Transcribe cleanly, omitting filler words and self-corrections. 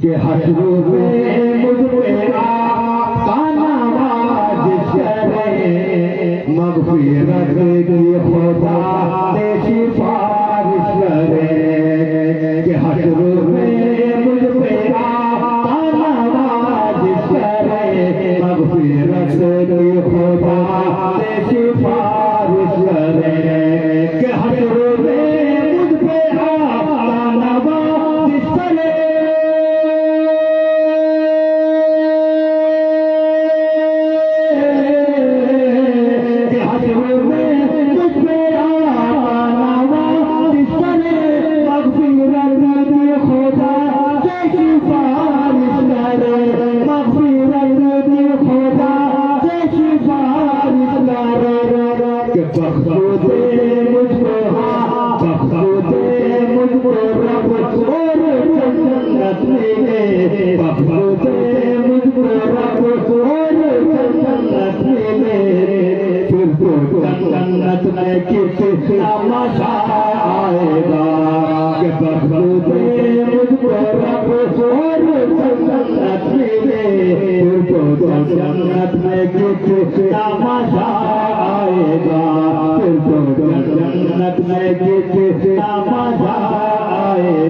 کہ حشر میں مجھ پہ آقا نواز کرے مغفرت کی خدا سے سفارش کرے کہ حشر میں مجھ پہ آقا نواز کرے مغفرت کی خدا سے سفارش کرے کہ حشر میں مجھ پہ آقا نواز کرے جنت میں کتنا مزہ آئے گا کہ بخشود مجھ کو رب اور جنت ملے تو جنت میں کتنا مزہ آئے گا پھر تو جنت میں